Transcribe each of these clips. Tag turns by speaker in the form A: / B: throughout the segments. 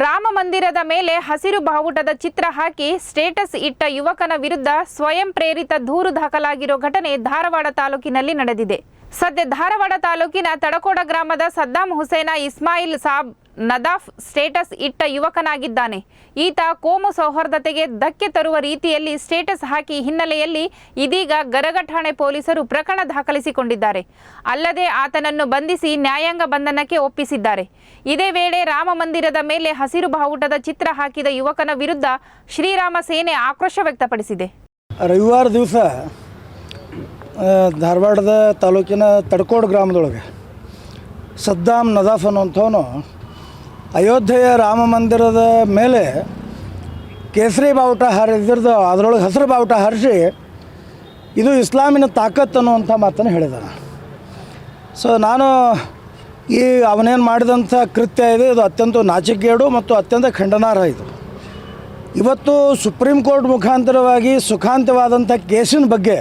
A: ರಾಮ ಮಂದಿರದ ಮೇಲೆ ಹಸಿರು ಬಾವುಟದ ಚಿತ್ರ ಹಾಕಿ ಸ್ಟೇಟಸ್ ಇಟ್ಟ ಯುವಕನ ವಿರುದ್ಧ ಸ್ವಯಂ ಪ್ರೇರಿತ ದೂರು ದಾಖಲಾಗಿರೋ ಘಟನೆ ಧಾರವಾಡ ತಾಲೂಕಿನಲ್ಲಿ ನಡೆದಿದೆ. ಸದ್ಯ ಧಾರವಾಡ ತಾಲೂಕಿನ ತಡಕೋಡ ಗ್ರಾಮದ ಸದ್ದಾಂ ಹುಸೇನ ಇಸ್ಮಾಯಿಲ್ ಸಾಬ್ ನದಾಫ್ ಸ್ಟೇಟಸ್ ಇಟ್ಟ ಯುವಕನಾಗಿದ್ದಾನೆ. ಈತ ಕೋಮು ಸೌಹಾರ್ದತೆಗೆ ಧಕ್ಕೆ ತರುವ ರೀತಿಯಲ್ಲಿ ಸ್ಟೇಟಸ್ ಹಾಕಿ ಹಿನ್ನೆಲೆಯಲ್ಲಿ ಇದೀಗ ಗರಗ ಠಾಣೆ ಪೊಲೀಸರು ಪ್ರಕರಣ ದಾಖಲಿಸಿಕೊಂಡಿದ್ದಾರೆ. ಅಲ್ಲದೆ ಆತನನ್ನು ಬಂಧಿಸಿ ನ್ಯಾಯಾಂಗ ಬಂಧನಕ್ಕೆ ಒಪ್ಪಿಸಿದ್ದಾರೆ. ಇದೇ ವೇಳೆ ರಾಮ ಮಂದಿರದ ಮೇಲೆ ಹಸಿರು ಬಾವುಟದ ಚಿತ್ರ ಹಾಕಿದ ಯುವಕನ ವಿರುದ್ಧ ಶ್ರೀರಾಮ ಸೇನೆ ಆಕ್ರೋಶ ವ್ಯಕ್ತಪಡಿಸಿದೆ.
B: ರವಿವಾರ ದಿವಸ ಧಾರವಾಡದ ತಾಲೂಕಿನ ತಡಕೋಡ್ ಗ್ರಾಮದೊಳಗೆ ಸದ್ದಾಂ ನದಾಫ್ ಅನ್ನುವಂಥವನು ಅಯೋಧ್ಯೆಯ ರಾಮ ಮಂದಿರದ ಮೇಲೆ ಕೇಸರಿ ಬಾವುಟ ಹಾರಿದಿರ್ದು ಅದರೊಳಗೆ ಹಸಿರು ಬಾವುಟ ಹಾರಿಸಿ ಇದು ಇಸ್ಲಾಮಿನ ತಾಕತ್ತು ಅನ್ನುವಂಥ ಮಾತನ್ನು ಹೇಳಿದಾನೆ. ಸೊ ನಾನು ಅವನೇನು ಮಾಡಿದಂಥ ಕೃತ್ಯ ಇದೆ, ಇದು ಅತ್ಯಂತ ನಾಚಿಕೆಗೇಡು ಮತ್ತು ಅತ್ಯಂತ ಖಂಡನಾರ್ಹ. ಇದು ಇವತ್ತು ಸುಪ್ರೀಂ ಕೋರ್ಟ್ ಮುಖಾಂತರವಾಗಿ ಸುಖಾಂತವಾದಂಥ ಕೇಸಿನ ಬಗ್ಗೆ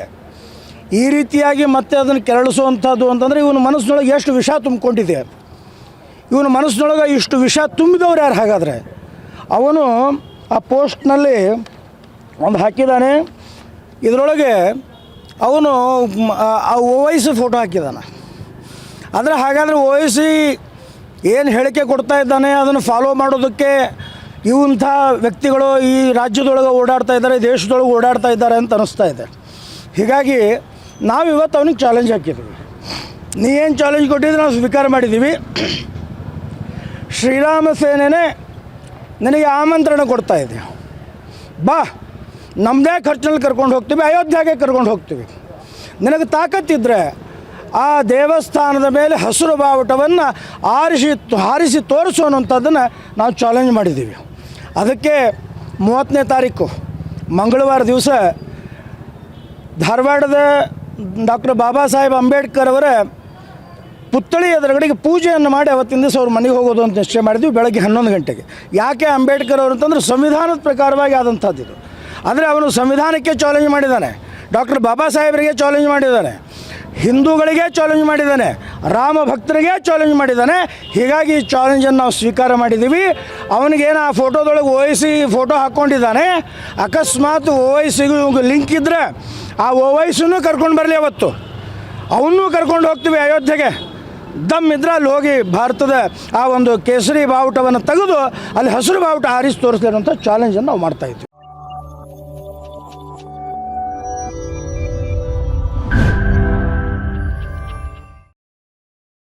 B: ಈ ರೀತಿಯಾಗಿ ಮತ್ತೆ ಅದನ್ನು ಕೆರಳಿಸುವಂಥದ್ದು ಅಂತಂದರೆ ಇವನ ಮನಸ್ಸಿನೊಳಗೆ ಎಷ್ಟು ವಿಷ ತುಂಬಿಕೊಂಡಿದೆ. ಇವನ ಮನಸ್ಸಿನೊಳಗೆ ಇಷ್ಟು ವಿಷ ತುಂಬಿದವ್ರು ಯಾರು? ಹಾಗಾದರೆ ಅವನು ಆ ಪೋಸ್ಟ್ನಲ್ಲಿ ಒಂದು ಹಾಕಿದ್ದಾನೆ. ಇದರೊಳಗೆ ಅವನು ಓವೈಸಿ ಫೋಟೋ ಹಾಕಿದ್ದಾನೆ. ಆದರೆ ಹಾಗಾದರೆ ಓವೈಸಿ ಏನು ಹೇಳಿಕೆ ಕೊಡ್ತಾ ಇದ್ದಾನೆ ಅದನ್ನು ಫಾಲೋ ಮಾಡೋದಕ್ಕೆ ಇವಂಥ ವ್ಯಕ್ತಿಗಳು ಈ ರಾಜ್ಯದೊಳಗೆ ಓಡಾಡ್ತಾ ಇದ್ದಾರೆ, ದೇಶದೊಳಗೆ ಓಡಾಡ್ತಾ ಇದ್ದಾರೆ ಅಂತ ಅನ್ನಿಸ್ತಾ ಇದೆ. ಹೀಗಾಗಿ ನಾವು ಇವತ್ತು ಅವನಿಗೆ ಚಾಲೆಂಜ್ ಹಾಕಿದ್ದೀವಿ. ನೀ ಏನು ಚಾಲೆಂಜ್ ಕೊಟ್ಟಿದ್ರೆ ನಾವು ಸ್ವೀಕಾರ ಮಾಡಿದ್ದೀವಿ. ಶ್ರೀರಾಮ ಸೇನೆನೇ ನನಗೆ ಆಮಂತ್ರಣ ಕೊಡ್ತಾ ಇದೆ, ಬಾ ನಮ್ಮದೇ ಖರ್ಚಿನಲ್ಲಿ ಕರ್ಕೊಂಡು ಹೋಗ್ತೀವಿ, ಅಯೋಧ್ಯೆಗೆ ಕರ್ಕೊಂಡು ಹೋಗ್ತೀವಿ. ನಿನಗೆ ತಾಕತ್ತಿದ್ದರೆ ಆ ದೇವಸ್ಥಾನದ ಮೇಲೆ ಹಸಿರು ಬಾವುಟವನ್ನು ಹಾರಿಸಿ ತೋರಿಸು ಅನ್ನುವಂಥದ್ದನ್ನು ನಾವು ಚಾಲೆಂಜ್ ಮಾಡಿದ್ದೀವಿ. ಅದಕ್ಕೆ 30ನೇ ತಾರೀಕು ಮಂಗಳವಾರ ದಿವಸ ಧಾರವಾಡದ ಡಾಕ್ಟರ್ ಬಾಬಾ ಸಾಹೇಬ್ ಅಂಬೇಡ್ಕರ್ ಅವರ ಪುತ್ಥಳಿ ಎದುರುಗಡೆಗೆ ಪೂಜೆಯನ್ನು ಮಾಡಿ ಅವತ್ತಿನ ದಿವಸ ಅವ್ರ ಮನೆಗೆ ಹೋಗೋದು ಅಂತ ನಿಶ್ಚಯ ಮಾಡಿದ್ವಿ ಬೆಳಗ್ಗೆ 11 ಗಂಟೆಗೆ. ಯಾಕೆ ಅಂಬೇಡ್ಕರ್ ಅವರು ಅಂತಂದ್ರೆ ಸಂವಿಧಾನದ ಪ್ರಕಾರವಾಗಿ ಆದಂಥದ್ದು ಇದು. ಆದರೆ ಅವನು ಸಂವಿಧಾನಕ್ಕೆ ಚಾಲೆಂಜ್ ಮಾಡಿದ್ದಾನೆ, ಡಾಕ್ಟರ್ ಬಾಬಾ ಸಾಹೇಬರಿಗೆ ಚಾಲೆಂಜ್ ಮಾಡಿದ್ದಾನೆ, ಹಿಂದೂಗಳಿಗೆ ಚಾಲೆಂಜ್ ಮಾಡಿದ್ದಾನೆ, ರಾಮ ಭಕ್ತರಿಗೆ ಚಾಲೆಂಜ್ ಮಾಡಿದ್ದಾನೆ. ಹೀಗಾಗಿ ಈ ಚಾಲೆಂಜನ್ನು ನಾವು ಸ್ವೀಕಾರ ಮಾಡಿದ್ದೀವಿ. ಅವನಿಗೇನು ಆ ಫೋಟೋದೊಳಗೆ ಓವೈಸಿ ಫೋಟೋ ಹಾಕ್ಕೊಂಡಿದ್ದಾನೆ, ಅಕಸ್ಮಾತ್ ಓವೈಸಿಗೂ ಲಿಂಕ್ ಇದ್ದರೆ ಆ ಓವೈಸಿನೂ ಕರ್ಕೊಂಡು ಬರಲಿ, ಅವತ್ತು ಅವನ್ನೂ ಕರ್ಕೊಂಡು ಹೋಗ್ತೀವಿ ಅಯೋಧ್ಯೆಗೆ. ದಮ್ ಇದ್ರೆ ಅಲ್ಲಿ ಹೋಗಿ ಭಾರತದ ಆ ಒಂದು ಕೇಸರಿ ಬಾವುಟವನ್ನು ತೆಗೆದು ಅಲ್ಲಿ ಹಸಿರು ಬಾವುಟ ಹಾರಿಸಿ ತೋರಿಸ್ಲಿ ಅನ್ನೋಂಥ ಚಾಲೆಂಜನ್ನು ನಾವು ಮಾಡ್ತಾಯಿದ್ವಿ.